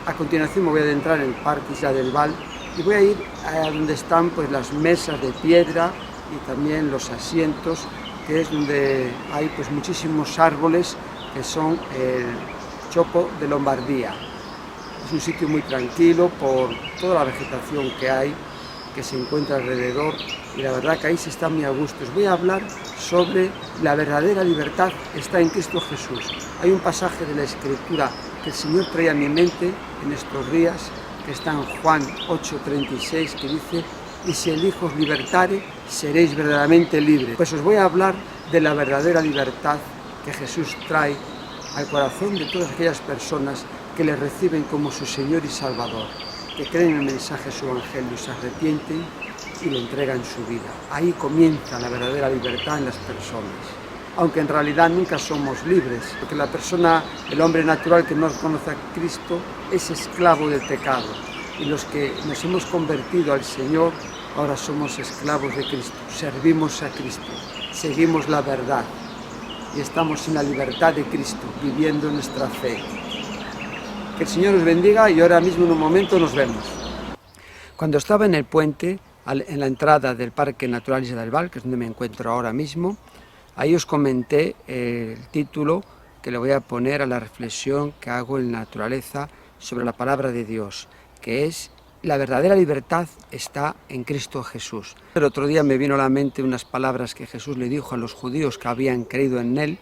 A continuación me voy a adentrar en el Parque Isla del Val y voy a ir a donde están pues las mesas de piedra y también los asientos, que es donde hay pues muchísimos árboles que son el Chopo de Lombardía. Es un sitio muy tranquilo por toda la vegetación que hay, que se encuentra alrededor, y la verdad que ahí se está muy a gusto. Os voy a hablar sobre la verdadera libertad está en Cristo Jesús. Hay un pasaje de la Escritura que el Señor trae a mi mente en estos días, que está en Juan 8:36, que dice: y si el Hijo os libertare, seréis verdaderamente libres. Pues os voy a hablar de la verdadera libertad que Jesús trae al corazón de todas aquellas personas que le reciben como su Señor y Salvador, que creen en el mensaje de su Evangelio, se arrepienten y le entregan su vida. Ahí comienza la verdadera libertad en las personas, aunque en realidad nunca somos libres, porque la persona, el hombre natural que no conoce a Cristo, es esclavo del pecado, y los que nos hemos convertido al Señor, ahora somos esclavos de Cristo, servimos a Cristo, seguimos la verdad, y estamos en la libertad de Cristo, viviendo nuestra fe. Que el Señor os bendiga y ahora mismo en un momento nos vemos. Cuando estaba en el puente, en la entrada del Parque Natural Isla del Val, que es donde me encuentro ahora mismo, ahí os comenté el título que le voy a poner a la reflexión que hago en la naturaleza sobre la palabra de Dios, que es: la verdadera libertad está en Cristo Jesús. El otro día me vino a la mente unas palabras que Jesús le dijo a los judíos que habían creído en él,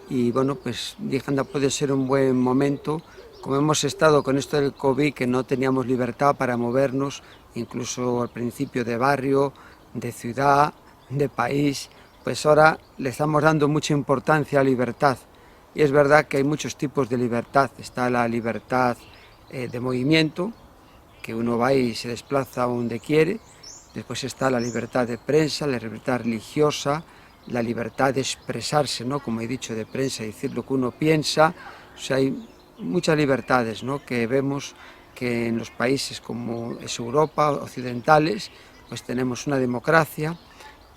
y bueno, pues dije, anda, puede ser un buen momento. Como hemos estado con esto del COVID, que no teníamos libertad para movernos, incluso al principio de barrio, de ciudad, de país, pues ahora le estamos dando mucha importancia a la libertad. Y es verdad que hay muchos tipos de libertad. Está la libertad de movimiento, que uno va y se desplaza donde quiere. Después está la libertad de prensa, la libertad religiosa, la libertad de expresarse, ¿no? Como he dicho, de prensa, decir lo que uno piensa. O sea, hay muchas libertades, ¿no?, que vemos que en los países como es Europa, occidentales, pues tenemos una democracia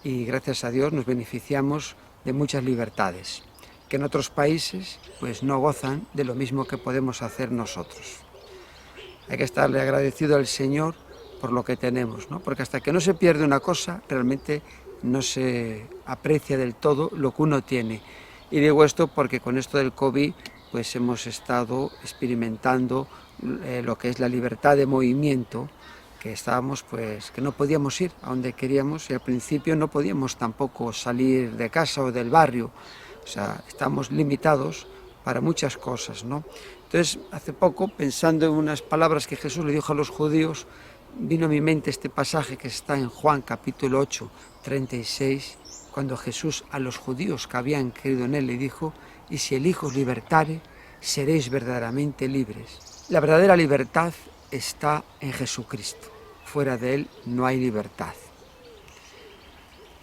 y gracias a Dios nos beneficiamos de muchas libertades, que en otros países pues no gozan de lo mismo que podemos hacer nosotros. Hay que estarle agradecido al Señor por lo que tenemos, ¿no? Porque hasta que no se pierde una cosa, realmente no se aprecia del todo lo que uno tiene. Y digo esto porque con esto del COVID pues hemos estado experimentando lo que es la libertad de movimiento, que estábamos pues que no podíamos ir a donde queríamos, y al principio no podíamos tampoco salir de casa o del barrio. O sea, estamos limitados para muchas cosas, ¿no? Entonces, hace poco, pensando en unas palabras que Jesús le dijo a los judíos, vino a mi mente este pasaje que está en Juan capítulo 8:36, cuando Jesús a los judíos que habían creído en él le dijo: y si el Hijo os libertare, seréis verdaderamente libres. La verdadera libertad está en Jesucristo. Fuera de él no hay libertad.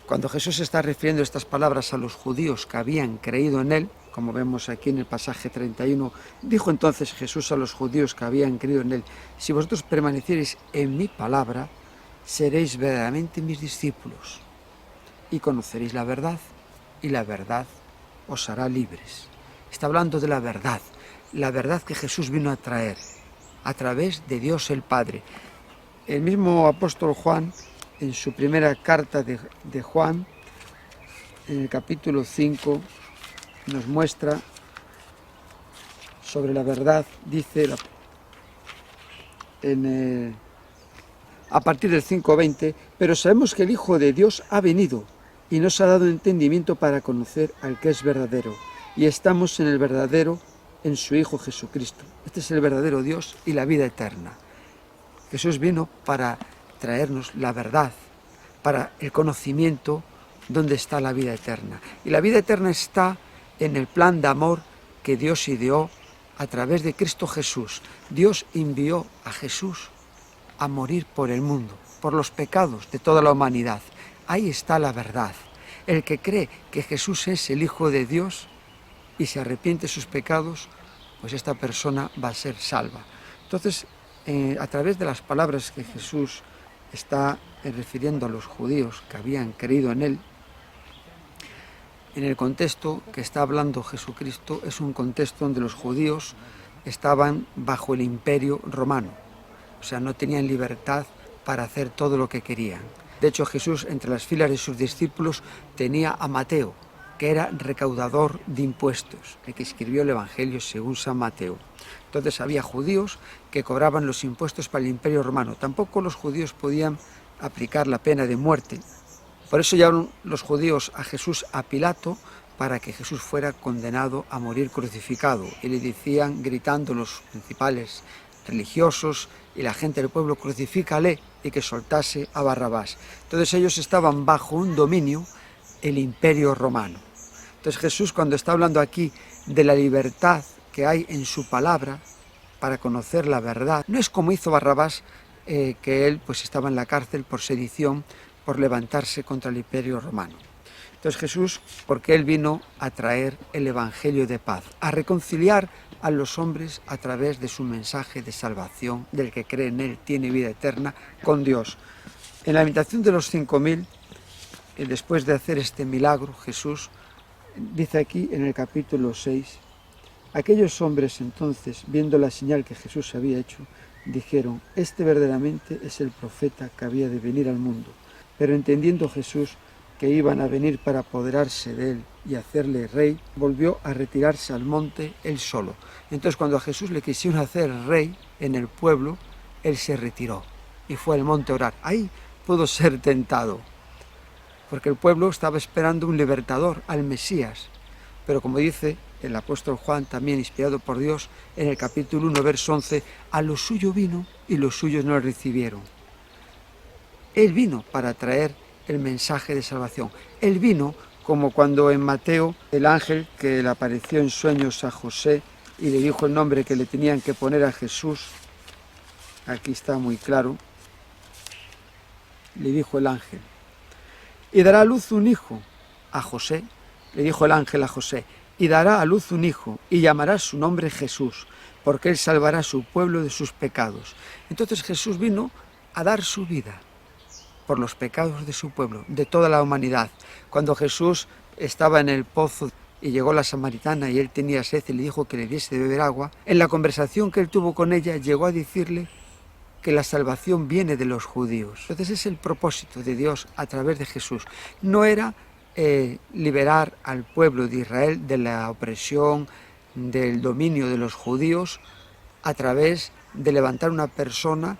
Cuando Jesús está refiriendo estas palabras a los judíos que habían creído en él, como vemos aquí en el pasaje 31, dijo entonces Jesús a los judíos que habían creído en él: si vosotros permaneciereis en mi palabra, seréis verdaderamente mis discípulos, y conoceréis la verdad, y la verdad os hará libres. Está hablando de la verdad que Jesús vino a traer, a través de Dios el Padre. El mismo apóstol Juan, en su primera carta de Juan, en el capítulo 5, nos muestra sobre la verdad, dice a partir del 5:20, pero sabemos que el Hijo de Dios ha venido y nos ha dado entendimiento para conocer al que es verdadero, y estamos en el verdadero, en su Hijo Jesucristo. Este es el verdadero Dios y la vida eterna. Jesús vino para traernos la verdad, para el conocimiento dónde está la vida eterna. Y la vida eterna está en el plan de amor que Dios ideó a través de Cristo Jesús. Dios envió a Jesús a morir por el mundo, por los pecados de toda la humanidad. Ahí está la verdad. El que cree que Jesús es el Hijo de Dios y se arrepiente de sus pecados, pues esta persona va a ser salva. Entonces, a través de las palabras que Jesús está refiriendo a los judíos que habían creído en él, en el contexto que está hablando Jesucristo es un contexto donde los judíos estaban bajo el imperio romano, o sea, no tenían libertad para hacer todo lo que querían. De hecho, Jesús, entre las filas de sus discípulos, tenía a Mateo, que era recaudador de impuestos, el que escribió el Evangelio según San Mateo. Entonces había judíos que cobraban los impuestos para el imperio romano. Tampoco los judíos podían aplicar la pena de muerte. Por eso llevaron los judíos a Jesús a Pilato para que Jesús fuera condenado a morir crucificado. Y le decían, gritando los principales religiosos y la gente del pueblo, crucifícale, y que soltase a Barrabás. Entonces ellos estaban bajo un dominio, el imperio romano. Entonces Jesús, cuando está hablando aquí de la libertad que hay en su palabra para conocer la verdad, no es como hizo Barrabás, que él pues estaba en la cárcel por sedición, por levantarse contra el imperio romano. Entonces Jesús, porque él vino a traer el evangelio de paz, a reconciliar a los hombres a través de su mensaje de salvación, del que cree en él tiene vida eterna con Dios. En la invitación de los 5.000, después de hacer este milagro, Jesús dice aquí en el capítulo 6, aquellos hombres entonces, viendo la señal que Jesús había hecho, dijeron, este verdaderamente es el profeta que había de venir al mundo. Pero entendiendo Jesús que iban a venir para apoderarse de él y hacerle rey, volvió a retirarse al monte él solo. Entonces cuando a Jesús le quisieron hacer rey en el pueblo, él se retiró y fue al monte a orar. Ahí pudo ser tentado, porque el pueblo estaba esperando un libertador, al Mesías. Pero como dice el apóstol Juan, también inspirado por Dios, en el capítulo 1, verso 11, a lo suyo vino y los suyos no le recibieron. Él vino para traer el mensaje de salvación. Él vino como cuando en Mateo el ángel que le apareció en sueños a José y le dijo el nombre que le tenían que poner a Jesús, aquí está muy claro, le dijo el ángel, y dará a luz un hijo a José, le dijo el ángel a José, y dará a luz un hijo y llamará su nombre Jesús, porque él salvará a su pueblo de sus pecados. Entonces Jesús vino a dar su vida por los pecados de su pueblo, de toda la humanidad. Cuando Jesús estaba en el pozo y llegó la samaritana y él tenía sed y le dijo que le diese de beber agua, en la conversación que él tuvo con ella llegó a decirle que la salvación viene de los judíos. Entonces es el propósito de Dios a través de Jesús. No era liberar al pueblo de Israel de la opresión, del dominio de los judíos, a través de levantar una persona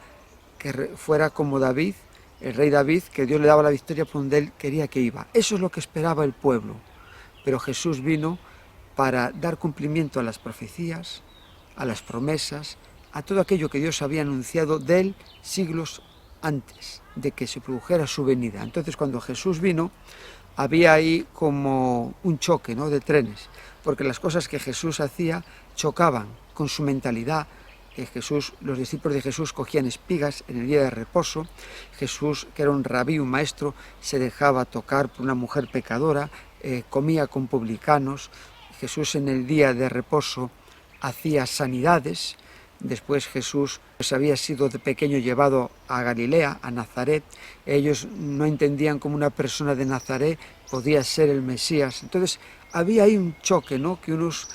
que fuera como David, el rey David, que Dios le daba la victoria por donde él quería que iba. Eso es lo que esperaba el pueblo. Pero Jesús vino para dar cumplimiento a las profecías, a las promesas, a todo aquello que Dios había anunciado de él siglos antes de que se produjera su venida. Entonces, cuando Jesús vino, había ahí como un choque, ¿no?, de trenes, porque las cosas que Jesús hacía chocaban con su mentalidad. Los discípulos de Jesús cogían espigas en el día de reposo. Jesús, que era un rabí, un maestro, se dejaba tocar por una mujer pecadora, comía con publicanos. Jesús en el día de reposo hacía sanidades. Después Jesús había sido de pequeño llevado a Galilea, a Nazaret. Ellos no entendían cómo una persona de Nazaret podía ser el Mesías. Entonces había ahí un choque, ¿no?, que unos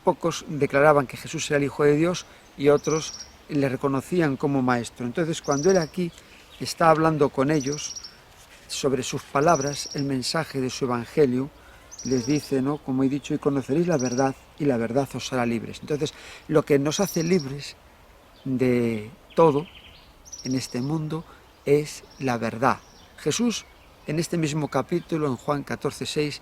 pocos declaraban que Jesús era el Hijo de Dios y otros le reconocían como maestro. Entonces cuando él aquí está hablando con ellos sobre sus palabras, el mensaje de su evangelio, les dice, ¿no?, como he dicho, y conoceréis la verdad y la verdad os hará libres. Entonces, lo que nos hace libres de todo en este mundo es la verdad. Jesús, en este mismo capítulo, en Juan 14:6,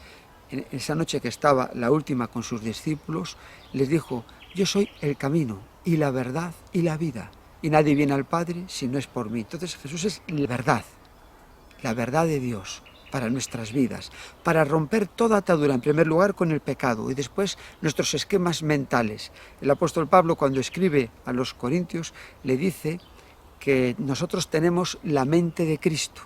en esa noche que estaba la última con sus discípulos, les dijo, yo soy el camino y la verdad y la vida, y nadie viene al Padre si no es por mí. Entonces Jesús es la verdad de Dios para nuestras vidas, para romper toda atadura, en primer lugar con el pecado y después nuestros esquemas mentales. El apóstol Pablo, cuando escribe a los Corintios, le dice que nosotros tenemos la mente de Cristo,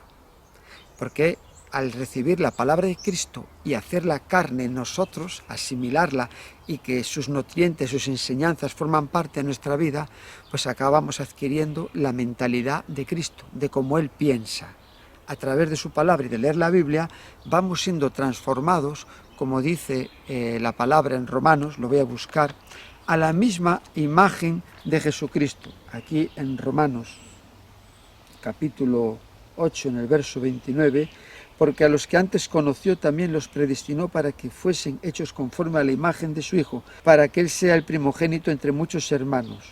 porque al recibir la palabra de Cristo y hacerla carne en nosotros, asimilarla y que sus nutrientes, sus enseñanzas forman parte de nuestra vida, pues acabamos adquiriendo la mentalidad de Cristo, de cómo Él piensa. A través de su palabra y de leer la Biblia, vamos siendo transformados, como dice la palabra en Romanos, lo voy a buscar, a la misma imagen de Jesucristo. Aquí en Romanos capítulo 8, en el verso 29, porque a los que antes conoció también los predestinó para que fuesen hechos conforme a la imagen de su Hijo, para que Él sea el primogénito entre muchos hermanos.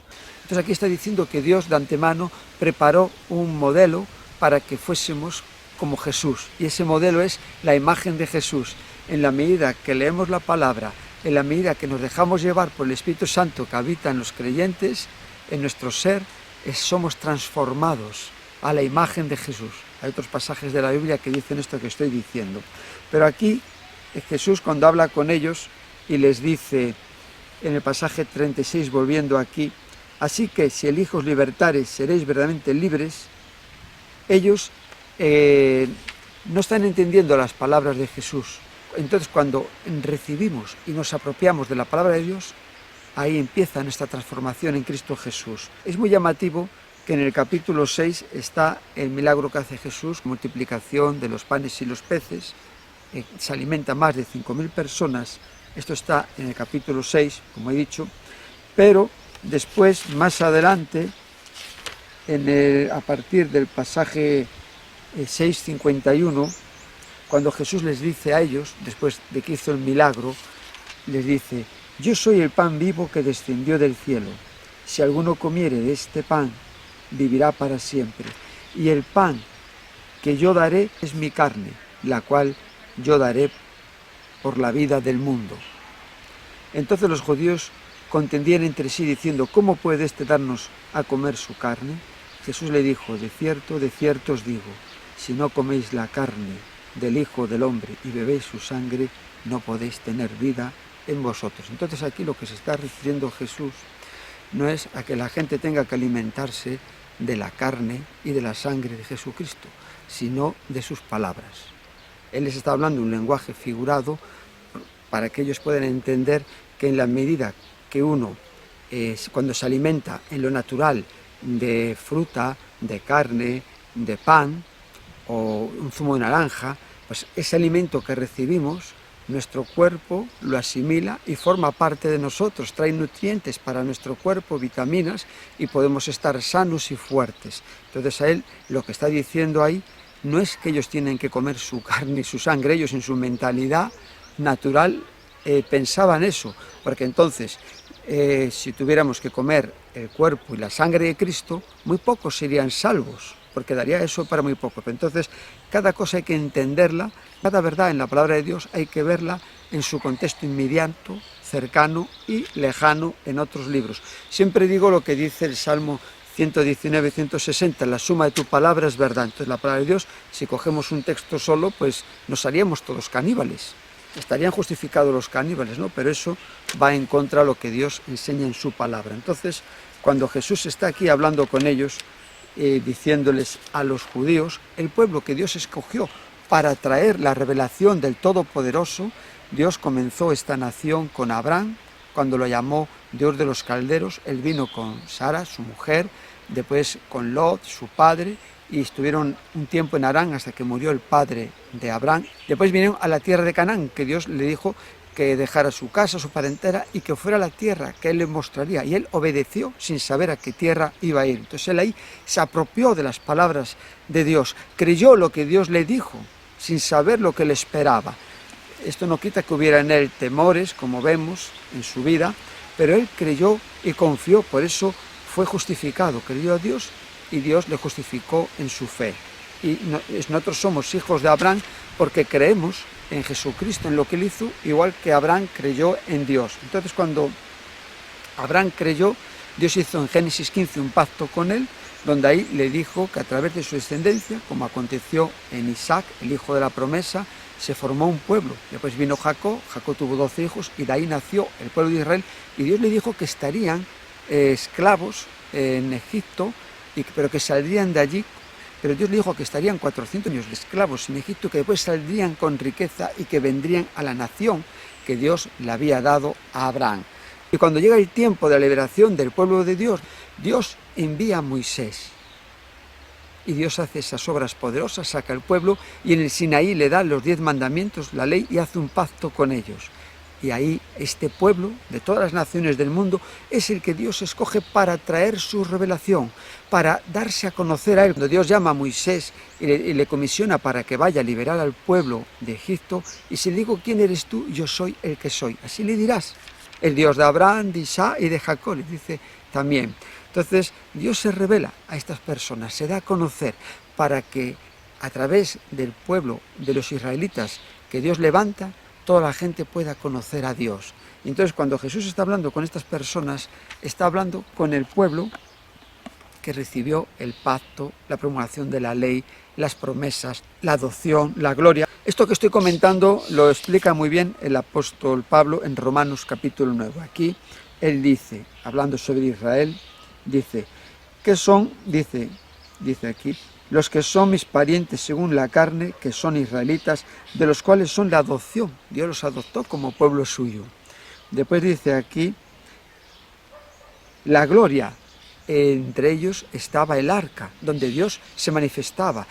Entonces aquí está diciendo que Dios de antemano preparó un modelo para que fuésemos como Jesús, y ese modelo es la imagen de Jesús. En la medida que leemos la palabra, en la medida que nos dejamos llevar por el Espíritu Santo que habita en los creyentes, en nuestro ser, somos transformados a la imagen de Jesús. Hay otros pasajes de la Biblia que dicen esto que estoy diciendo. Pero aquí Jesús, cuando habla con ellos y les dice en el pasaje 36, volviendo aquí, así que si el Hijo os libertare, seréis verdaderamente libres, ellos no están entendiendo las palabras de Jesús. Entonces, cuando recibimos y nos apropiamos de la palabra de Dios, ahí empieza nuestra transformación en Cristo Jesús. Es muy llamativo que en el capítulo 6 está el milagro que hace Jesús, multiplicación de los panes y los peces, se alimenta más de 5.000 personas, esto está en el capítulo 6, como he dicho, pero después, más adelante, a partir del pasaje 6:51, cuando Jesús les dice a ellos, después de que hizo el milagro, les dice, yo soy el pan vivo que descendió del cielo, si alguno comiere de este pan, vivirá para siempre, y el pan que yo daré es mi carne, la cual yo daré por la vida del mundo. Entonces los judíos contendían entre sí diciendo, ¿cómo puede éste darnos a comer su carne? Jesús le dijo, de cierto os digo, si no coméis la carne del Hijo del Hombre y bebéis su sangre, no podéis tener vida en vosotros. Entonces aquí lo que se está refiriendo Jesús no es a que la gente tenga que alimentarse de la carne y de la sangre de Jesucristo, sino de sus palabras. Él les está hablando un lenguaje figurado para que ellos puedan entender que en la medida que uno, cuando se alimenta en lo natural de fruta, de carne, de pan o un zumo de naranja, pues ese alimento que recibimos, nuestro cuerpo lo asimila y forma parte de nosotros, trae nutrientes para nuestro cuerpo, vitaminas, y podemos estar sanos y fuertes. Entonces a él lo que está diciendo ahí no es que ellos tienen que comer su carne y su sangre, ellos en su mentalidad natural pensaban eso, porque entonces si tuviéramos que comer el cuerpo y la sangre de Cristo, muy pocos serían salvos, porque daría eso para muy poco. Pero entonces cada cosa hay que entenderla, cada verdad en la palabra de Dios hay que verla en su contexto inmediato, cercano y lejano en otros libros. Siempre digo lo que dice el Salmo 119, 160, la suma de tu palabra es verdad. Entonces la palabra de Dios, si cogemos un texto solo, pues nos haríamos todos caníbales. Estarían justificados los caníbales, ¿no? Pero eso va en contra de lo que Dios enseña en su palabra. Entonces, cuando Jesús está aquí hablando con ellos, diciéndoles a los judíos, el pueblo que Dios escogió para traer la revelación del Todopoderoso, Dios comenzó esta nación con Abraham, cuando lo llamó Dios de los calderos. Él vino con Sara, su mujer, después con Lot, su padre, y estuvieron un tiempo en Harán hasta que murió el padre de Abraham. Después vinieron a la tierra de Canaán, que Dios le dijo que dejara su casa, su parentela, y que fuera a la tierra que él le mostraría. Y él obedeció sin saber a qué tierra iba a ir. Entonces él ahí se apropió de las palabras de Dios, creyó lo que Dios le dijo, sin saber lo que le esperaba. Esto no quita que hubiera en él temores, como vemos en su vida, pero él creyó y confió, por eso fue justificado, creyó a Dios y Dios le justificó en su fe. Y nosotros somos hijos de Abraham porque creemos en Jesucristo, en lo que él hizo, igual que Abraham creyó en Dios. Entonces cuando Abraham creyó, Dios hizo en Génesis 15 un pacto con él, donde ahí le dijo que a través de su descendencia, como aconteció en Isaac, el hijo de la promesa, se formó un pueblo. Después vino Jacob tuvo 12 hijos y de ahí nació el pueblo de Israel, y Dios le dijo que estarían esclavos en Egipto, pero que saldrían de allí. Pero Dios le dijo que estarían 400 años de esclavos en Egipto, que después saldrían con riqueza y que vendrían a la nación que Dios le había dado a Abraham. Y cuando llega el tiempo de la liberación del pueblo de Dios, Dios envía a Moisés. Y Dios hace esas obras poderosas, saca al pueblo y en el Sinaí le da los 10 mandamientos, la ley, y hace un pacto con ellos. Y ahí este pueblo de todas las naciones del mundo es el que Dios escoge para traer su revelación, para darse a conocer a Él. Cuando Dios llama a Moisés y le comisiona para que vaya a liberar al pueblo de Egipto, y si le digo quién eres tú, yo soy el que soy. Así le dirás, el Dios de Abraham, de Isaac y de Jacob, le dice también. Entonces Dios se revela a estas personas, se da a conocer para que a través del pueblo de los israelitas que Dios levanta, toda la gente pueda conocer a Dios. Y entonces cuando Jesús está hablando con estas personas, está hablando con el pueblo que recibió el pacto, la promulgación de la ley, las promesas, la adopción, la gloria. Esto que estoy comentando lo explica muy bien el apóstol Pablo en Romanos capítulo 9. Aquí él dice, hablando sobre Israel, dice, ¿qué son? Dice aquí, los que son mis parientes según la carne, que son israelitas, de los cuales son la adopción. Dios los adoptó como pueblo suyo. Después dice aquí, la gloria. Entre ellos estaba el arca, donde Dios se manifestaba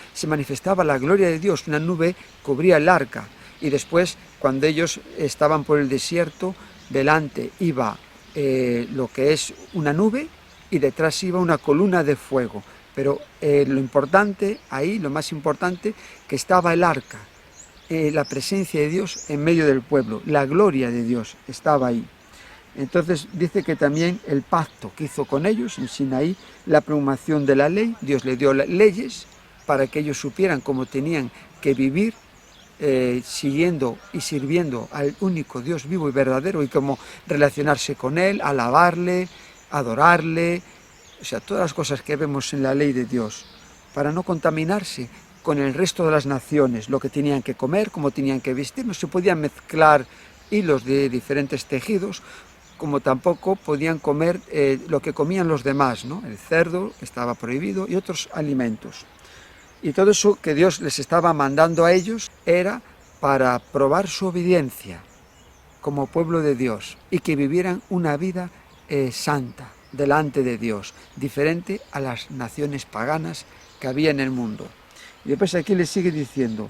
la gloria de Dios, una nube cubría el arca. Y después, cuando ellos estaban por el desierto, delante iba lo que es una nube y detrás iba una columna de fuego. Pero lo importante ahí, lo más importante, que estaba el arca, la presencia de Dios en medio del pueblo, la gloria de Dios estaba ahí. Entonces dice que también el pacto que hizo con ellos en Sinaí, la promulgación de la ley, Dios le dio leyes para que ellos supieran cómo tenían que vivir siguiendo y sirviendo al único Dios vivo y verdadero y cómo relacionarse con Él, alabarle, adorarle, o sea, todas las cosas que vemos en la ley de Dios, para no contaminarse con el resto de las naciones, lo que tenían que comer, cómo tenían que vestir, no se podían mezclar hilos de diferentes tejidos, como tampoco podían comer lo que comían los demás, ¿no? El cerdo estaba prohibido y otros alimentos. Y todo eso que Dios les estaba mandando a ellos era para probar su obediencia como pueblo de Dios y que vivieran una vida santa delante de Dios, diferente a las naciones paganas que había en el mundo. Y después aquí le sigue diciendo,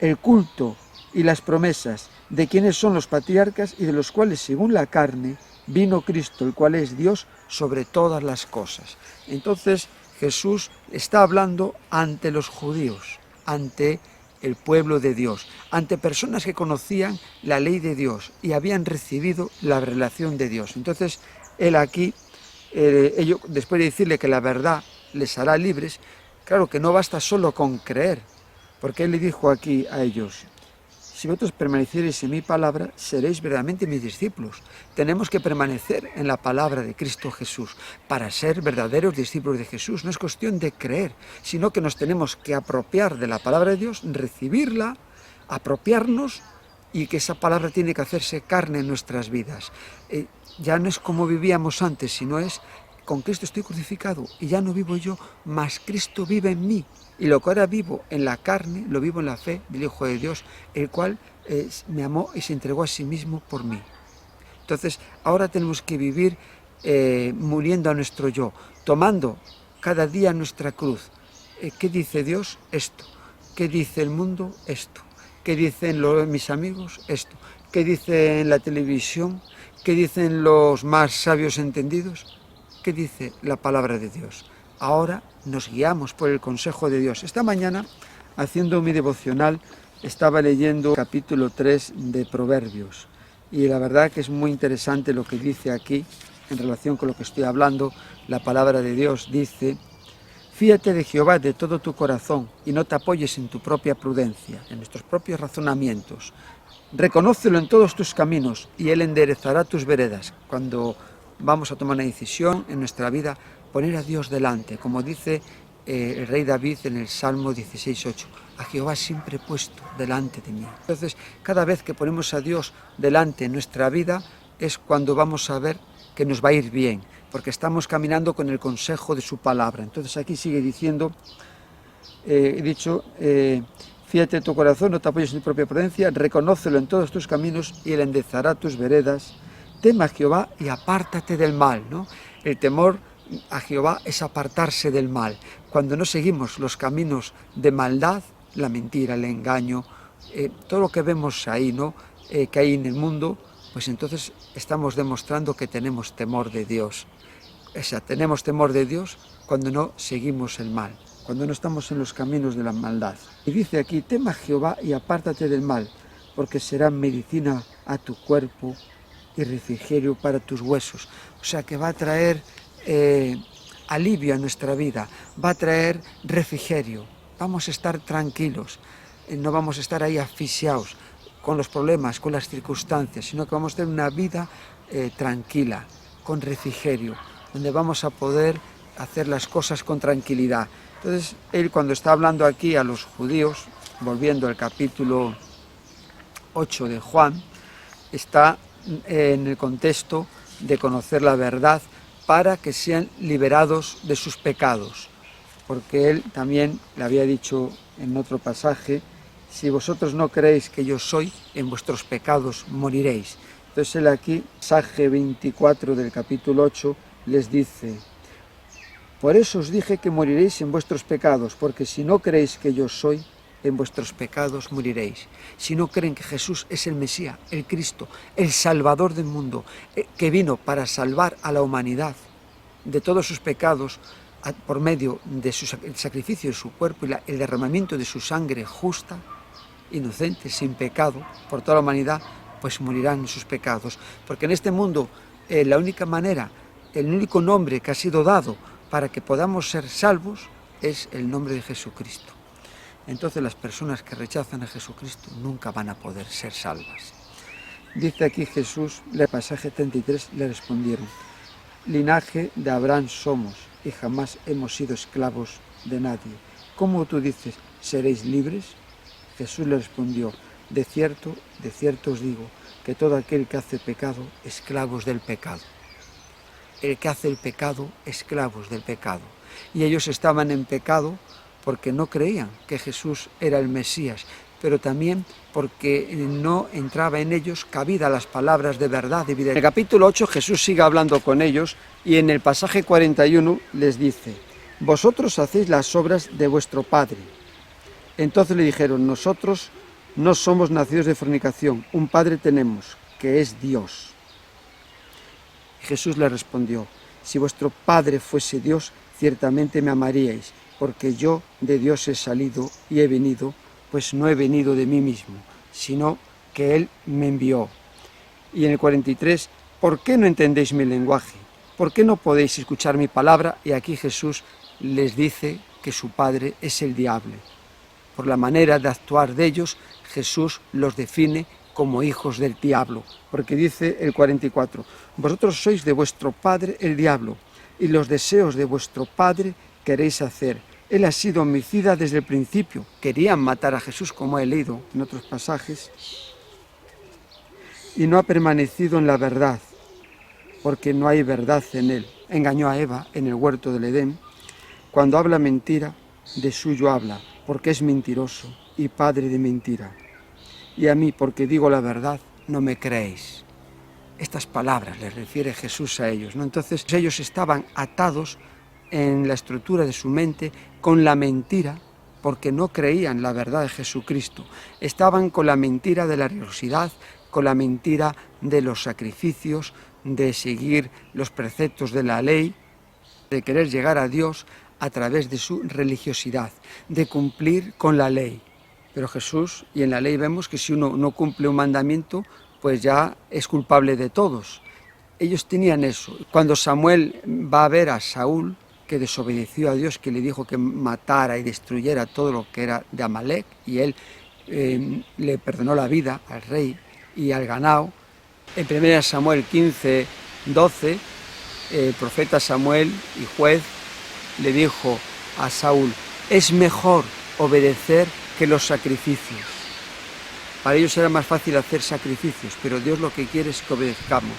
el culto y las promesas de quienes son los patriarcas y de los cuales, según la carne, vino Cristo, el cual es Dios sobre todas las cosas. Entonces Jesús está hablando ante los judíos, ante el pueblo de Dios, ante personas que conocían la ley de Dios y habían recibido la revelación de Dios. Entonces él aquí, ellos, después de decirle que la verdad les hará libres, claro que no basta solo con creer, porque él le dijo aquí a ellos, si vosotros permaneciereis en mi palabra, seréis verdaderamente mis discípulos. Tenemos que permanecer en la palabra de Cristo Jesús para ser verdaderos discípulos de Jesús. No es cuestión de creer, sino que nos tenemos que apropiar de la palabra de Dios, recibirla, apropiarnos, y que esa palabra tiene que hacerse carne en nuestras vidas. Ya no es como vivíamos antes, sino es, con Cristo estoy crucificado y ya no vivo yo, mas Cristo vive en mí. Y lo que ahora vivo en la carne, lo vivo en la fe del Hijo de Dios, el cual me amó y se entregó a sí mismo por mí. Entonces, ahora tenemos que vivir muriendo a nuestro yo, tomando cada día nuestra cruz. ¿Qué dice Dios? Esto. ¿Qué dice el mundo? Esto. ¿Qué dicen mis amigos? Esto. ¿Qué dice en la televisión? ¿Qué dicen los más sabios entendidos? ¿Qué dice la palabra de Dios? Ahora nos guiamos por el consejo de Dios. Esta mañana, haciendo mi devocional, estaba leyendo capítulo 3 de Proverbios. Y la verdad que es muy interesante lo que dice aquí, en relación con lo que estoy hablando. La palabra de Dios dice, fíate de Jehová de todo tu corazón y no te apoyes en tu propia prudencia, en nuestros propios razonamientos. Reconócelo en todos tus caminos y Él enderezará tus veredas. Cuando vamos a tomar una decisión en nuestra vida, poner a Dios delante, como dice el rey David en el Salmo 16:8, a Jehová siempre he puesto delante de mí. Entonces, cada vez que ponemos a Dios delante en nuestra vida, es cuando vamos a ver que nos va a ir bien, porque estamos caminando con el consejo de su palabra. Entonces aquí sigue diciendo, he dicho, fíate de tu corazón, no te apoyes en tu propia prudencia, reconócelo en todos tus caminos y Él enderezará tus veredas. Teme a Jehová y apártate del mal, ¿no? El temor a Jehová es apartarse del mal. Cuando no seguimos los caminos de maldad, la mentira, el engaño, todo lo que vemos ahí, ¿no? que hay en el mundo, pues entonces estamos demostrando que tenemos temor de Dios. O sea, tenemos temor de Dios cuando no seguimos el mal, cuando no estamos en los caminos de la maldad. Y dice aquí, teme a Jehová y apártate del mal, porque será medicina a tu cuerpo y refrigerio para tus huesos. O sea, que va a traer alivio a nuestra vida, va a traer refrigerio. Vamos a estar tranquilos, no vamos a estar ahí asfixiados con los problemas, con las circunstancias, sino que vamos a tener una vida tranquila, con refrigerio, donde vamos a poder hacer las cosas con tranquilidad. Entonces, él cuando está hablando aquí a los judíos, volviendo al capítulo 8 de Juan, está en el contexto de conocer la verdad para que sean liberados de sus pecados. Porque él también le había dicho en otro pasaje, si vosotros no creéis que yo soy, en vuestros pecados moriréis. Entonces él aquí, pasaje 24 del capítulo 8, les dice, por eso os dije que moriréis en vuestros pecados, porque si no creéis que yo soy, en vuestros pecados moriréis. Si no creen que Jesús es el Mesías, el Cristo, el Salvador del mundo, que vino para salvar a la humanidad de todos sus pecados, por medio del sacrificio de su cuerpo y el derramamiento de su sangre justa, inocente, sin pecado, por toda la humanidad, pues morirán en sus pecados. Porque en este mundo la única manera, el único nombre que ha sido dado para que podamos ser salvos es el nombre de Jesucristo. Entonces las personas que rechazan a Jesucristo nunca van a poder ser salvas. Dice aquí Jesús, en el pasaje 33, le respondieron, linaje de Abraham somos y jamás hemos sido esclavos de nadie. ¿Cómo tú dices, seréis libres? Jesús le respondió, de cierto os digo, que todo aquel que hace pecado, esclavos del pecado. El que hace el pecado, esclavos del pecado. Y ellos estaban en pecado porque no creían que Jesús era el Mesías, pero también porque no entraba en ellos cabida las palabras de verdad y vida. En el capítulo 8 Jesús sigue hablando con ellos y en el pasaje 41 les dice, vosotros hacéis las obras de vuestro padre. Entonces le dijeron, nosotros no somos nacidos de fornicación, un padre tenemos, que es Dios. Jesús le respondió, si vuestro padre fuese Dios, ciertamente me amaríais, porque yo de Dios he salido y he venido, pues no he venido de mí mismo, sino que Él me envió. Y en el 43, ¿por qué no entendéis mi lenguaje? ¿Por qué no podéis escuchar mi palabra? Y aquí Jesús les dice que su padre es el diablo. Por la manera de actuar de ellos, Jesús los define como hijos del diablo, porque dice el 44, vosotros sois de vuestro padre el diablo, y los deseos de vuestro padre queréis hacer. Él ha sido homicida desde el principio. Querían matar a Jesús, como he leído en otros pasajes, y no ha permanecido en la verdad, porque no hay verdad en él. Engañó a Eva en el huerto del Edén. Cuando habla mentira, de suyo habla, porque es mentiroso y padre de mentira. Y a mí, porque digo la verdad, no me creéis. Estas palabras les refiere Jesús a ellos, ¿no? Entonces ellos estaban atados en la estructura de su mente con la mentira, porque no creían la verdad de Jesucristo. Estaban con la mentira de la religiosidad, con la mentira de los sacrificios, de seguir los preceptos de la ley, de querer llegar a Dios a través de su religiosidad, de cumplir con la ley. Pero Jesús, y en la ley vemos que si uno no cumple un mandamiento, pues ya es culpable de todos. Ellos tenían eso. Cuando Samuel va a ver a Saúl, que desobedeció a Dios, que le dijo que matara y destruyera todo lo que era de Amalek, y él le perdonó la vida al rey y al ganado. En 1 Samuel 15, 12, el profeta Samuel y juez le dijo a Saúl, es mejor obedecer que los sacrificios. Para ellos era más fácil hacer sacrificios, pero Dios lo que quiere es que obedezcamos.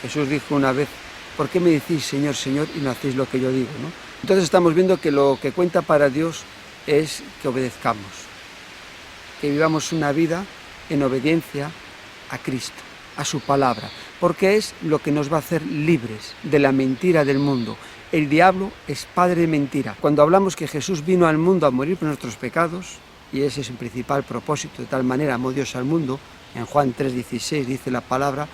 Jesús dijo una vez, ¿por qué me decís Señor, Señor y no hacéis lo que yo digo, ¿no? Entonces estamos viendo que lo que cuenta para Dios es que obedezcamos, que vivamos una vida en obediencia a Cristo, a su palabra, porque es lo que nos va a hacer libres de la mentira del mundo. El diablo es padre de mentira. Cuando hablamos que Jesús vino al mundo a morir por nuestros pecados, y ese es el principal propósito. De tal manera amó Dios al mundo, en Juan 3:16 dice la palabra,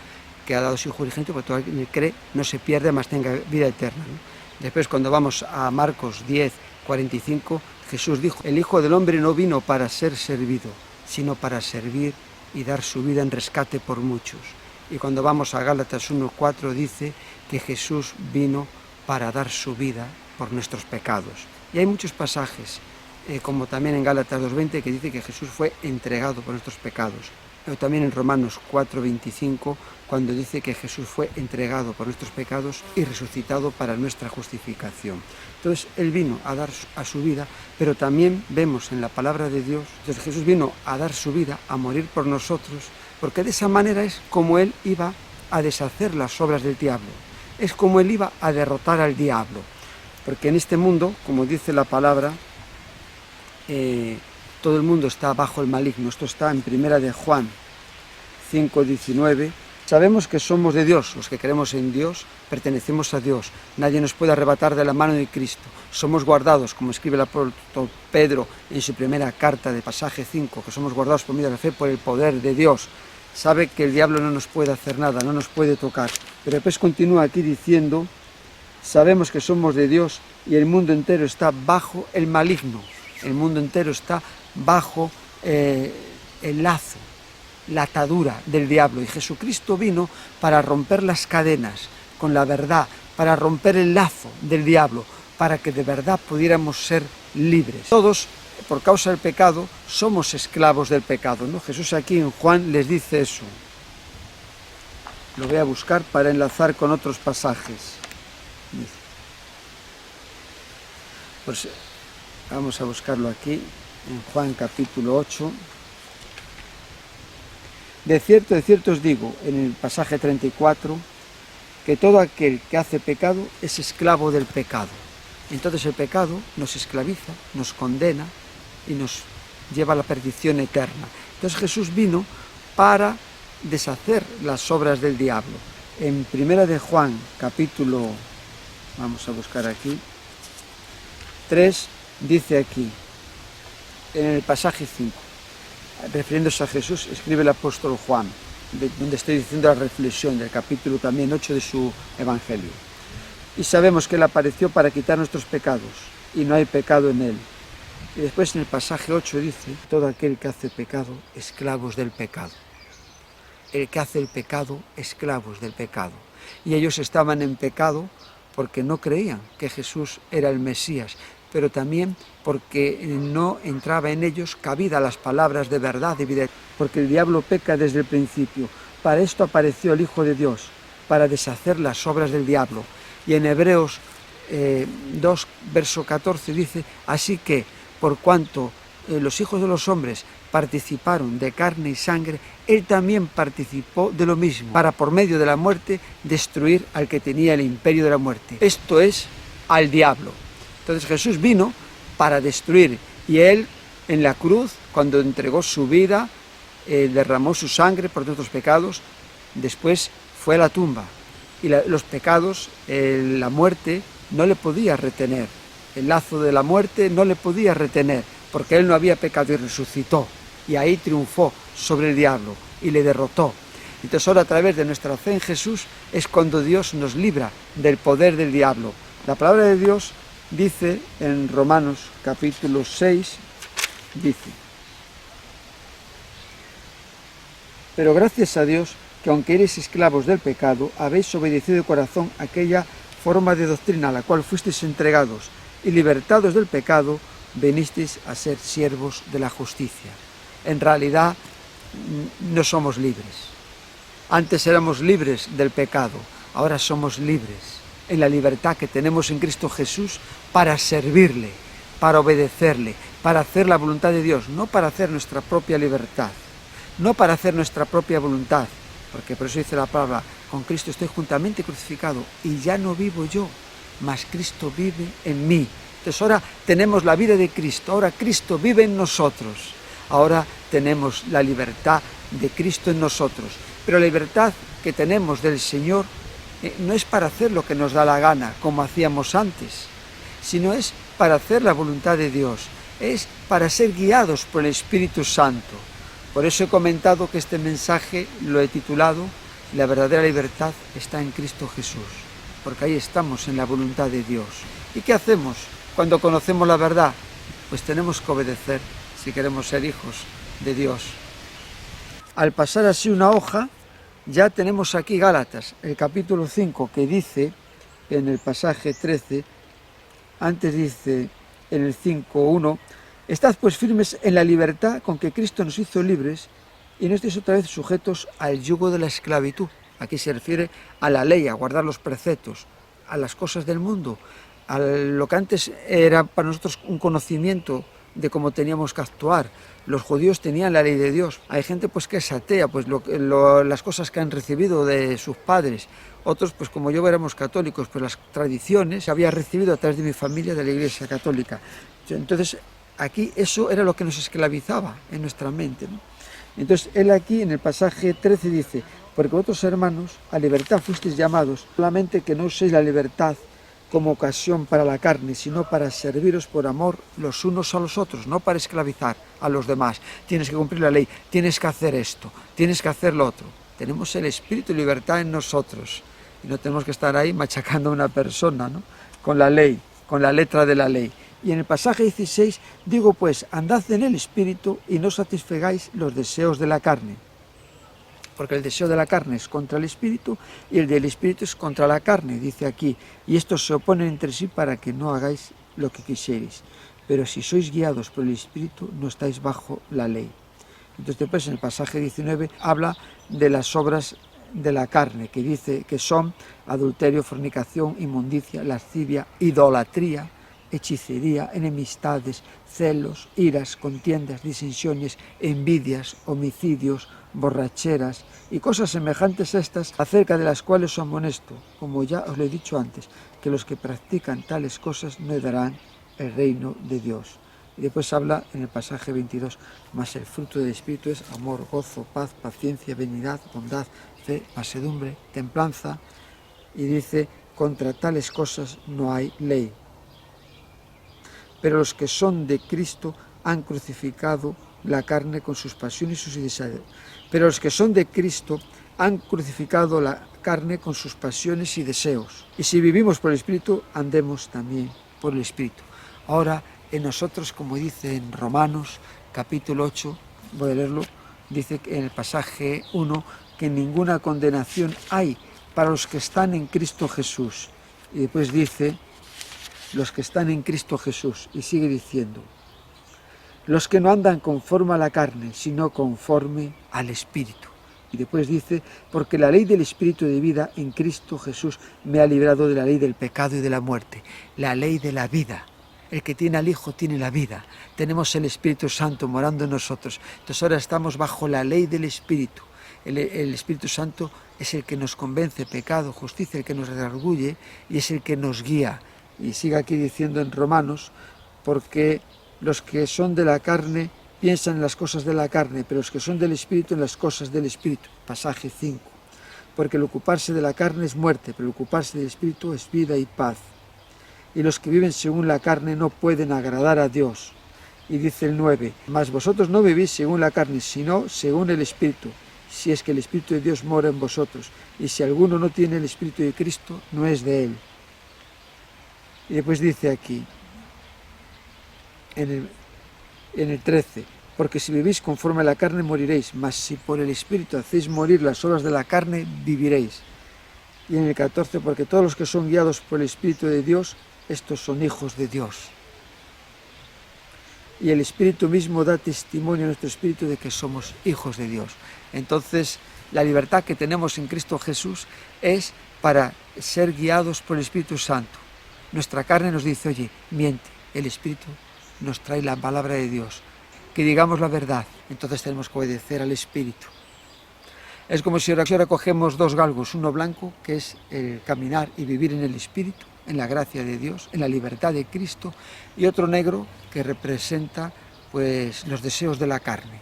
que ha dado su Hijo unigénito, porque todo aquel que cree no se pierde, mas tenga vida eterna, ¿no? Después, cuando vamos a Marcos 10:45, Jesús dijo, el Hijo del Hombre no vino para ser servido, sino para servir y dar su vida en rescate por muchos. Y cuando vamos a Gálatas 1:4 dice que Jesús vino para dar su vida por nuestros pecados. Y hay muchos pasajes, como también en Gálatas 2:20, que dice que Jesús fue entregado por nuestros pecados. Pero también en Romanos 4:25, cuando dice que Jesús fue entregado por nuestros pecados y resucitado para nuestra justificación. Entonces, Él vino a dar a su vida, pero también vemos en la palabra de Dios, entonces Jesús vino a dar su vida, a morir por nosotros, porque de esa manera es como Él iba a deshacer las obras del diablo, es como Él iba a derrotar al diablo, porque en este mundo, como dice la palabra, todo el mundo está bajo el maligno. Esto está en Primera de Juan 5:19. Sabemos que somos de Dios, los que creemos en Dios, pertenecemos a Dios. Nadie nos puede arrebatar de la mano de Cristo. Somos guardados, como escribe el apóstol Pedro en su primera carta de pasaje 5, que somos guardados por medio de la fe por el poder de Dios. Sabe que el diablo no nos puede hacer nada, no nos puede tocar. Pero después continúa aquí diciendo, sabemos que somos de Dios y el mundo entero está bajo el maligno. El mundo entero está bajo el lazo, la atadura del diablo. Y Jesucristo vino para romper las cadenas con la verdad, para romper el lazo del diablo, para que de verdad pudiéramos ser libres. Todos, por causa del pecado, somos esclavos del pecado, ¿no? Jesús aquí en Juan les dice eso. Lo voy a buscar para enlazar con otros pasajes. Pues vamos a buscarlo aquí, en Juan capítulo 8. De cierto os digo, en el pasaje 34, que todo aquel que hace pecado es esclavo del pecado. Entonces el pecado nos esclaviza, nos condena y nos lleva a la perdición eterna. Entonces Jesús vino para deshacer las obras del diablo. En Primera de Juan, capítulo, vamos a buscar aquí, 3, dice aquí, en el pasaje 5, refiriéndose a Jesús, escribe el apóstol Juan, donde estoy diciendo la reflexión del capítulo también 8 de su Evangelio. Y sabemos que Él apareció para quitar nuestros pecados, y no hay pecado en Él. Y después en el pasaje 8 dice, todo aquel que hace pecado, esclavos del pecado. El que hace el pecado, esclavos del pecado. Y ellos estaban en pecado porque no creían que Jesús era el Mesías, pero también porque no entraba en ellos cabida las palabras de verdad y vida, porque el diablo peca desde el principio. Para esto apareció el Hijo de Dios, para deshacer las obras del diablo. Y en Hebreos 2, verso 14 dice, así que por cuanto los hijos de los hombres participaron de carne y sangre, Él también participó de lo mismo, para por medio de la muerte destruir al que tenía el imperio de la muerte. Esto es al diablo. Entonces Jesús vino para destruir, y Él en la cruz, cuando entregó su vida, derramó su sangre por nuestros pecados, después fue a la tumba, y los pecados, la muerte no le podía retener, el lazo de la muerte no le podía retener, porque Él no había pecado y resucitó, y ahí triunfó sobre el diablo y le derrotó. Entonces ahora a través de nuestra fe en Jesús es cuando Dios nos libra del poder del diablo. La palabra de Dios dice en Romanos capítulo 6, dice, pero gracias a Dios que aunque eres esclavos del pecado, habéis obedecido de corazón aquella forma de doctrina a la cual fuisteis entregados, y libertados del pecado, venisteis a ser siervos de la justicia. En realidad no somos libres. Antes éramos libres del pecado, ahora somos libres en la libertad que tenemos en Cristo Jesús para servirle, para obedecerle, para hacer la voluntad de Dios, no para hacer nuestra propia libertad, no para hacer nuestra propia voluntad, porque por eso dice la palabra, con Cristo estoy juntamente crucificado y ya no vivo yo, mas Cristo vive en mí. Entonces ahora tenemos la vida de Cristo, ahora Cristo vive en nosotros, ahora tenemos la libertad de Cristo en nosotros, pero la libertad que tenemos del Señor no es para hacer lo que nos da la gana, como hacíamos antes, sino es para hacer la voluntad de Dios. es para ser guiados por el Espíritu Santo. Por eso he comentado que este mensaje lo he titulado La verdadera libertad está en Cristo Jesús, porque ahí estamos en la voluntad de Dios. ¿Y qué hacemos cuando conocemos la verdad? Pues tenemos que obedecer si queremos ser hijos de Dios. Al pasar así una hoja, ya tenemos aquí Gálatas, el capítulo 5, que dice en el pasaje 13, antes dice en el 5:1, estad pues firmes en la libertad con que Cristo nos hizo libres y no estéis otra vez sujetos al yugo de la esclavitud. Aquí se refiere a la ley, a guardar los preceptos, a las cosas del mundo, a lo que antes era para nosotros un conocimiento de cómo teníamos que actuar. Los judíos tenían la ley de Dios. Hay gente pues que es atea, pues las cosas que han recibido de sus padres. Otros, pues como yo, éramos católicos, pues las tradiciones que había recibido a través de mi familia de la Iglesia Católica. Entonces, aquí eso era lo que nos esclavizaba en nuestra mente, ¿no? Entonces, él aquí en el pasaje 13 dice, porque vosotros, hermanos, a libertad fuisteis llamados, solamente que no uséis la libertad como ocasión para la carne, sino para serviros por amor los unos a los otros, no para esclavizar a los demás. Tienes que cumplir la ley, tienes que hacer esto, tienes que hacer lo otro. Tenemos el espíritu de libertad en nosotros y no tenemos que estar ahí machacando a una persona, ¿no? Con la ley, con la letra de la ley. Y en el pasaje 16, digo pues, andad en el espíritu y no satisfagáis los deseos de la carne. Porque el deseo de la carne es contra el espíritu y el del espíritu es contra la carne, dice aquí. Y estos se oponen entre sí para que no hagáis lo que quisierais. Pero si sois guiados por el espíritu, no estáis bajo la ley. Entonces después en el pasaje 19 habla de las obras de la carne, que dice que son adulterio, fornicación, inmundicia, lascivia, idolatría, hechicería, enemistades, celos, iras, contiendas, disensiones, envidias, homicidios, borracheras y cosas semejantes a estas, acerca de las cuales os amonesto, como ya os lo he dicho antes, que los que practican tales cosas no heredarán el reino de Dios. Y después habla en el pasaje 22, mas el fruto del Espíritu es amor, gozo, paz, paciencia, benignidad, bondad, fe, mansedumbre, templanza, y dice, contra tales cosas no hay ley. Pero los que son de Cristo han crucificado la carne con sus pasiones y sus deseos. Pero los que son de Cristo han crucificado la carne con sus pasiones y deseos. Y si vivimos por el Espíritu, andemos también por el Espíritu. Ahora, en nosotros, como dice en Romanos, capítulo 8, voy a leerlo, dice en el pasaje 1, que ninguna condenación hay para los que están en Cristo Jesús. Y después dice, los que están en Cristo Jesús, y sigue diciendo, los que no andan conforme a la carne, sino conforme al Espíritu. Y después dice, porque la ley del Espíritu de vida en Cristo Jesús me ha librado de la ley del pecado y de la muerte, la ley de la vida. El que tiene al Hijo tiene la vida. Tenemos el Espíritu Santo morando en nosotros. Entonces ahora estamos bajo la ley del Espíritu. El Espíritu Santo es el que nos convence pecado, justicia, el que nos redarguye y es el que nos guía. Y sigue aquí diciendo en Romanos, porque los que son de la carne piensan en las cosas de la carne, pero los que son del Espíritu en las cosas del Espíritu. Pasaje 5. Porque el ocuparse de la carne es muerte, pero el ocuparse del Espíritu es vida y paz. Y los que viven según la carne no pueden agradar a Dios. Y dice el 9, mas vosotros no vivís según la carne, sino según el Espíritu, si es que el Espíritu de Dios mora en vosotros. Y si alguno no tiene el Espíritu de Cristo, no es de él. Y después dice aquí, en el 13, porque si vivís conforme a la carne moriréis, mas si por el Espíritu hacéis morir las obras de la carne, viviréis. Y en el 14, porque todos los que son guiados por el Espíritu de Dios, estos son hijos de Dios. Y el Espíritu mismo da testimonio a nuestro espíritu de que somos hijos de Dios. Entonces, la libertad que tenemos en Cristo Jesús es para ser guiados por el Espíritu Santo. Nuestra carne nos dice, oye, miente. El Espíritu nos trae la palabra de Dios. Que digamos la verdad. Entonces tenemos que obedecer al Espíritu. Es como si ahora cogemos dos galgos, uno blanco, que es el caminar y vivir en el Espíritu, en la gracia de Dios, en la libertad de Cristo, y otro negro que representa pues los deseos de la carne.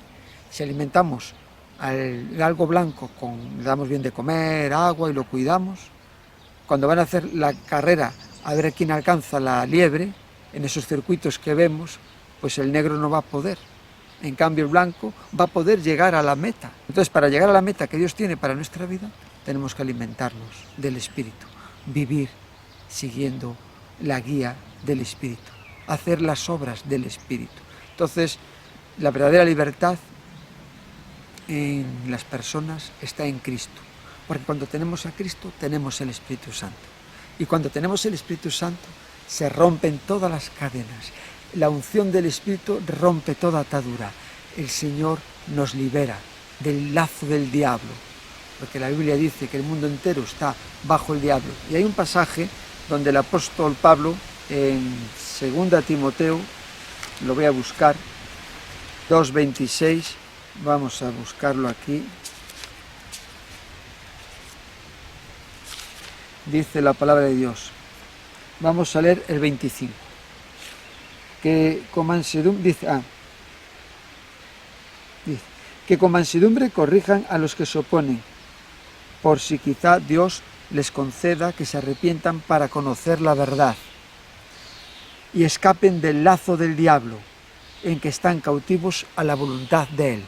Si alimentamos al galgo blanco, le damos bien de comer, agua y lo cuidamos, cuando van a hacer la carrera a ver quién alcanza la liebre, en esos circuitos que vemos, pues el negro no va a poder. En cambio el blanco va a poder llegar a la meta. Entonces, para llegar a la meta que Dios tiene para nuestra vida, tenemos que alimentarnos del Espíritu, vivir siguiendo la guía del Espíritu, hacer las obras del Espíritu. Entonces, la verdadera libertad en las personas está en Cristo, porque cuando tenemos a Cristo tenemos el Espíritu Santo, y cuando tenemos el Espíritu Santo se rompen todas las cadenas. La unción del Espíritu rompe toda atadura. El Señor nos libera del lazo del diablo, porque la Biblia dice que el mundo entero está bajo el diablo. Y hay un pasaje donde el apóstol Pablo, en 2 Timoteo, lo voy a buscar, 2:26, vamos a buscarlo aquí. Dice la palabra de Dios. Vamos a leer el 25. Que con mansedumbre, dice, que con mansedumbre corrijan a los que se oponen, por si quizá Dios les conceda que se arrepientan para conocer la verdad y escapen del lazo del diablo en que están cautivos a la voluntad de él.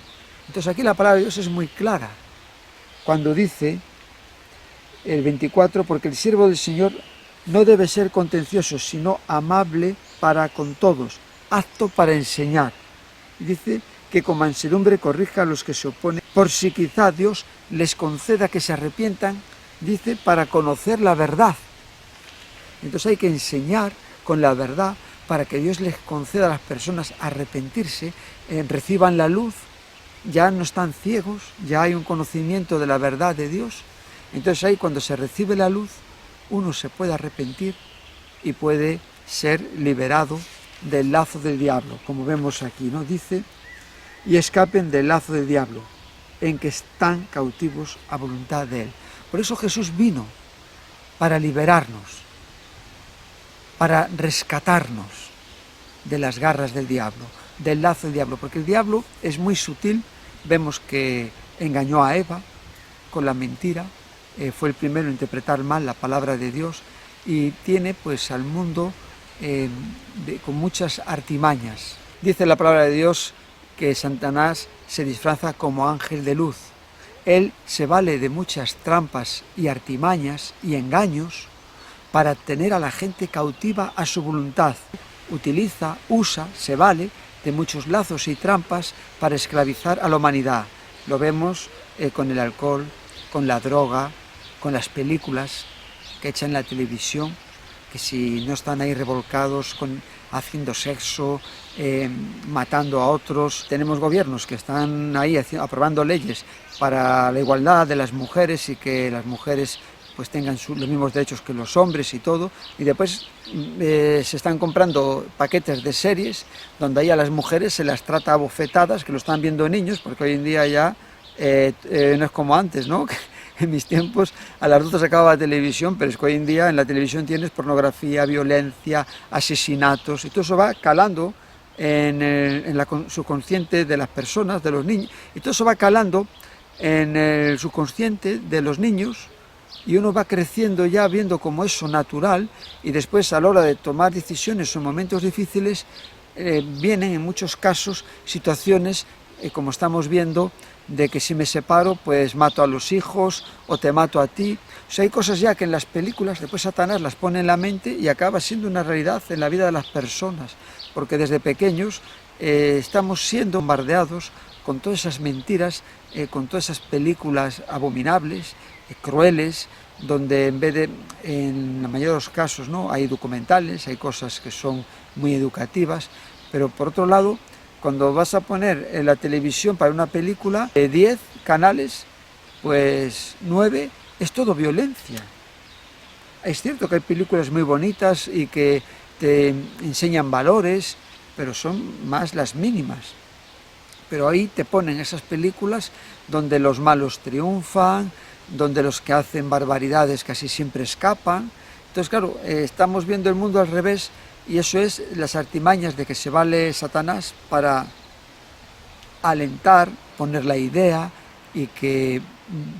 Entonces aquí la palabra de Dios es muy clara cuando dice el 24, porque el siervo del Señor no debe ser contencioso, sino amable para con todos, apto para enseñar. Y dice que con mansedumbre corrija a los que se oponen, por si quizá Dios les conceda que se arrepientan, dice, para conocer la verdad. Entonces hay que enseñar con la verdad para que Dios les conceda a las personas arrepentirse, reciban la luz, ya no están ciegos, ya hay un conocimiento de la verdad de Dios. Entonces ahí cuando se recibe la luz, uno se puede arrepentir y puede ser liberado del lazo del diablo, como vemos aquí, ¿no? Dice, y escapen del lazo del diablo, en que están cautivos a voluntad de él. Por eso Jesús vino, para liberarnos, para rescatarnos de las garras del diablo, del lazo del diablo, porque el diablo es muy sutil. Vemos que engañó a Eva con la mentira, fue el primero en interpretar mal la palabra de Dios y tiene pues al mundo con muchas artimañas. Dice la palabra de Dios que Satanás se disfraza como ángel de luz. Él se vale de muchas trampas y artimañas y engaños para tener a la gente cautiva a su voluntad. Usa, se vale de muchos lazos y trampas para esclavizar a la humanidad. Lo vemos con el alcohol, con la droga, con las películas que echan en la televisión, que si no están ahí revolcados haciendo sexo, matando a otros. Tenemos gobiernos que están ahí aprobando leyes para la igualdad de las mujeres y que las mujeres pues tengan los mismos derechos que los hombres y todo, y después se están comprando paquetes de series donde ahí a las mujeres se las trata a bofetadas, que lo están viendo niños, porque hoy en día ya no es como antes, ¿no? En mis tiempos a las 12 se acababa la televisión, pero es que hoy en día en la televisión tienes pornografía, violencia, asesinatos, y todo eso va calando en el subconsciente de las personas, de los niños, y todo eso va calando en el subconsciente de los niños, y uno va creciendo ya viendo como eso natural, y después a la hora de tomar decisiones o momentos difíciles vienen en muchos casos situaciones como estamos viendo, de que si me separo pues mato a los hijos o te mato a ti. O sea, hay cosas ya que en las películas después Satanás las pone en la mente y acaba siendo una realidad en la vida de las personas, porque desde pequeños estamos siendo bombardeados con todas esas mentiras, con todas esas películas abominables, crueles, donde en vez de, en la mayoría de los casos, ¿no?, hay documentales, hay cosas que son muy educativas, pero por otro lado, cuando vas a poner en la televisión para una película, de 10 canales, pues 9 es todo violencia. Es cierto que hay películas muy bonitas y que te enseñan valores, pero son más las mínimas. Pero ahí te ponen esas películas donde los malos triunfan, donde los que hacen barbaridades casi siempre escapan. Entonces, claro, estamos viendo el mundo al revés, y eso es las artimañas de que se vale Satanás para alentar, poner la idea y que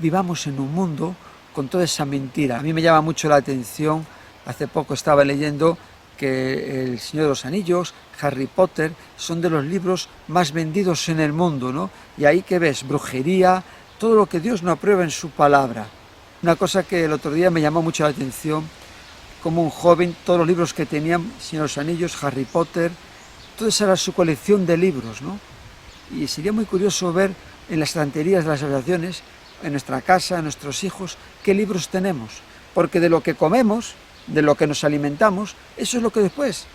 vivamos en un mundo con toda esa mentira. A mí me llama mucho la atención, hace poco estaba leyendo que El Señor de los Anillos, Harry Potter, son de los libros más vendidos en el mundo, ¿no? Y ahí que ves brujería, todo lo que Dios no aprueba en su palabra. Una cosa que el otro día me llamó mucho la atención, como un joven, todos los libros que tenían, Señor de los Anillos, Harry Potter, toda esa era su colección de libros, ¿no? Y sería muy curioso ver en las estanterías de las habitaciones, en nuestra casa, en nuestros hijos, qué libros tenemos, porque de lo que comemos, de lo que nos alimentamos, eso es lo que después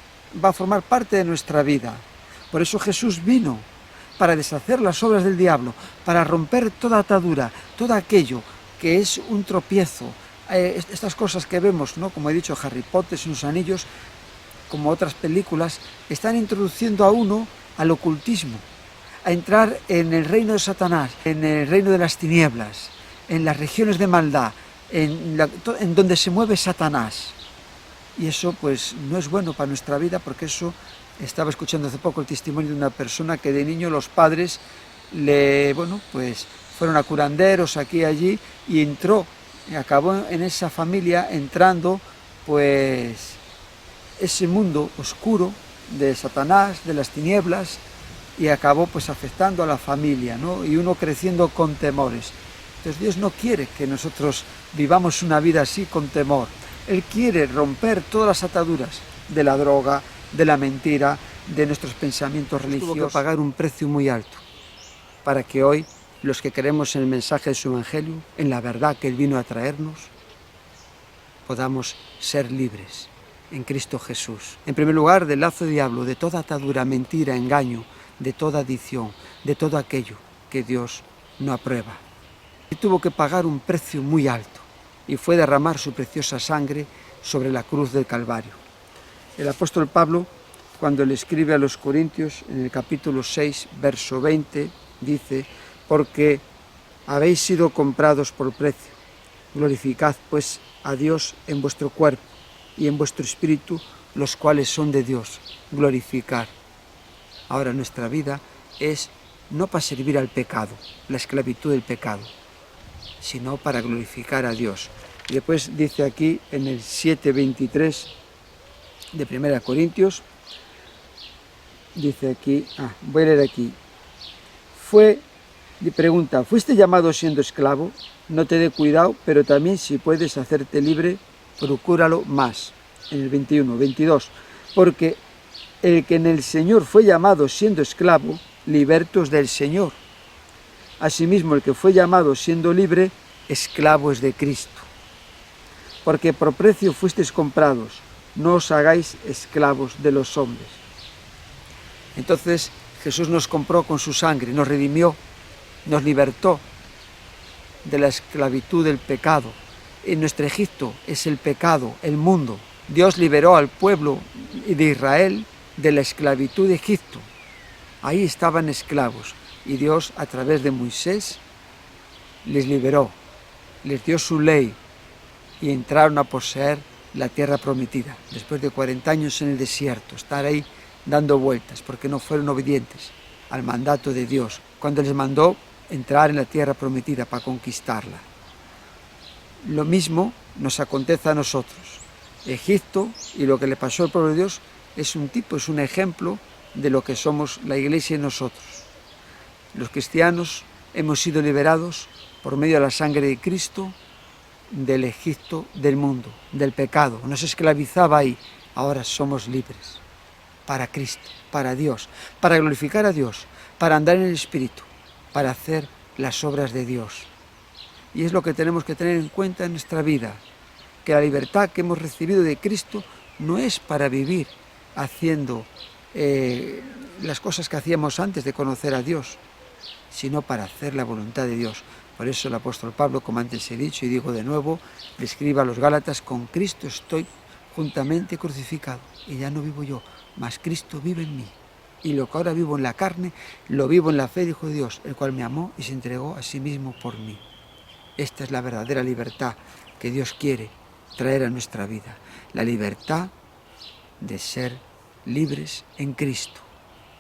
va a formar parte de nuestra vida. Por eso Jesús vino, para deshacer las obras del diablo, para romper toda atadura, todo aquello que es un tropiezo. Estas cosas que vemos, ¿no? Como he dicho, Harry Potter, sus anillos, como otras películas, están introduciendo a uno al ocultismo, a entrar en el reino de Satanás, en el reino de las tinieblas, en las regiones de maldad, en donde se mueve Satanás. Y eso pues no es bueno para nuestra vida, porque eso, estaba escuchando hace poco el testimonio de una persona que de niño los padres pues fueron a curanderos aquí y allí, y entró, acabó en esa familia entrando pues ese mundo oscuro de Satanás, de las tinieblas, y acabó pues afectando a la familia, ¿no? Y uno creciendo con temores. Entonces Dios no quiere que nosotros vivamos una vida así con temor. Él quiere romper todas las ataduras de la droga, de la mentira, de nuestros pensamientos religiosos. Tuvo que pagar un precio muy alto para que hoy, los que creemos en el mensaje de su Evangelio, en la verdad que Él vino a traernos, podamos ser libres en Cristo Jesús. En primer lugar, del lazo del diablo, de toda atadura, mentira, engaño, de toda adicción, de todo aquello que Dios no aprueba. Y tuvo que pagar un precio muy alto, y fue derramar su preciosa sangre sobre la cruz del Calvario. El apóstol Pablo, cuando le escribe a los Corintios, en el capítulo 6, verso 20, dice: porque habéis sido comprados por precio, glorificad pues a Dios en vuestro cuerpo y en vuestro espíritu, los cuales son de Dios, glorificar. Ahora nuestra vida es no para servir al pecado, la esclavitud del pecado, sino para glorificar a Dios. Y después dice aquí en el 7:23 de 1 Corintios, dice aquí, voy a leer aquí, pregunta, ¿fuiste llamado siendo esclavo? No te dé cuidado, pero también si puedes hacerte libre, procúralo más. En el 22, porque el que en el Señor fue llamado siendo esclavo, libertos del Señor. Asimismo, el que fue llamado siendo libre, esclavo es de Cristo. Porque por precio fuisteis comprados, no os hagáis esclavos de los hombres. Entonces Jesús nos compró con su sangre, nos redimió, nos libertó de la esclavitud del pecado. En nuestro Egipto es el pecado, el mundo. Dios liberó al pueblo de Israel de la esclavitud de Egipto. Ahí estaban esclavos, y Dios, a través de Moisés, les liberó, les dio su ley, y entraron a poseer la tierra prometida, después de 40 años en el desierto, estar ahí dando vueltas, porque no fueron obedientes al mandato de Dios, cuando les mandó entrar en la tierra prometida para conquistarla. Lo mismo nos acontece a nosotros. Egipto y lo que le pasó al pueblo de Dios es un ejemplo de lo que somos la Iglesia y nosotros. Los cristianos hemos sido liberados por medio de la sangre de Cristo del Egipto del mundo, del pecado. Nos esclavizaba ahí, ahora somos libres para Cristo, para Dios, para glorificar a Dios, para andar en el Espíritu, para hacer las obras de Dios. Y es lo que tenemos que tener en cuenta en nuestra vida, que la libertad que hemos recibido de Cristo no es para vivir haciendo las cosas que hacíamos antes de conocer a Dios, sino para hacer la voluntad de Dios. Por eso el apóstol Pablo, como antes he dicho y digo de nuevo, le escribe a los Gálatas: con Cristo estoy juntamente crucificado, y ya no vivo yo, mas Cristo vive en mí. Y lo que ahora vivo en la carne, lo vivo en la fe del Hijo de Dios, el cual me amó y se entregó a sí mismo por mí. Esta es la verdadera libertad que Dios quiere traer a nuestra vida, la libertad de ser libres en Cristo,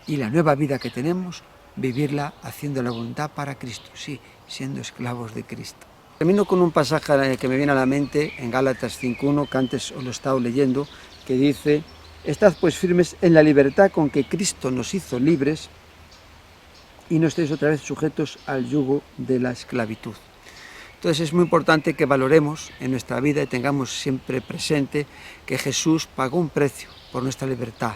y la nueva vida que tenemos, vivirla haciendo la voluntad para Cristo, sí, siendo esclavos de Cristo. Termino con un pasaje que me viene a la mente en Gálatas 5:1, que antes os lo he estado leyendo, que dice: Estad pues firmes en la libertad con que Cristo nos hizo libres y no estéis otra vez sujetos al yugo de la esclavitud. Entonces es muy importante que valoremos en nuestra vida y tengamos siempre presente que Jesús pagó un precio por nuestra libertad,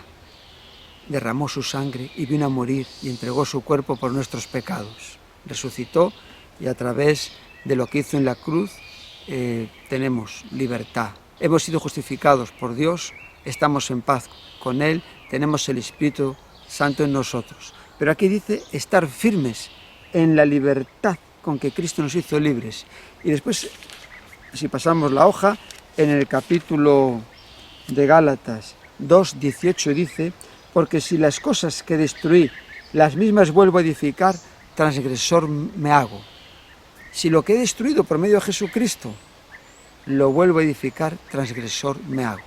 derramó su sangre y vino a morir y entregó su cuerpo por nuestros pecados. Resucitó y a través de lo que hizo en la cruz tenemos libertad. Hemos sido justificados por Dios, estamos en paz con Él, tenemos el Espíritu Santo en nosotros. Pero aquí dice estar firmes en la libertad con que Cristo nos hizo libres. Y después, si pasamos la hoja, en el capítulo de Gálatas 2, 18 dice: porque si las cosas que destruí, las mismas vuelvo a edificar, transgresor me hago. Si lo que he destruido por medio de Jesucristo, lo vuelvo a edificar, transgresor me hago.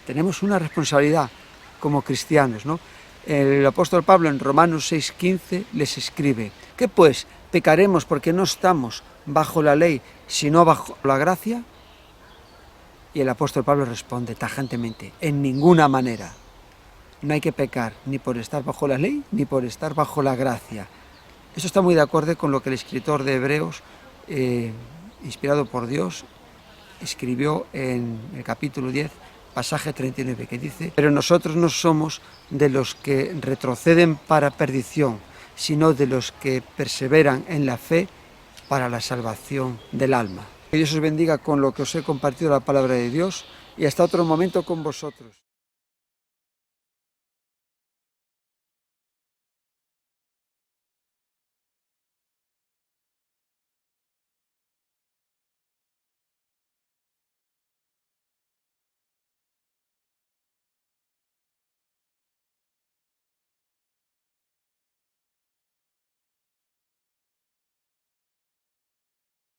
Tenemos una responsabilidad como cristianos, ¿no? El apóstol Pablo en Romanos 6:15 les escribe: ¿qué pues? ¿Pecaremos porque no estamos bajo la ley, sino bajo la gracia? Y el apóstol Pablo responde tajantemente: en ninguna manera. No hay que pecar ni por estar bajo la ley, ni por estar bajo la gracia. Eso está muy de acuerdo con lo que el escritor de Hebreos, inspirado por Dios, escribió en el capítulo 10, pasaje 39, que dice: pero nosotros no somos de los que retroceden para perdición, sino de los que perseveran en la fe para la salvación del alma. Que Dios os bendiga con lo que os he compartido la palabra de Dios y hasta otro momento con vosotros.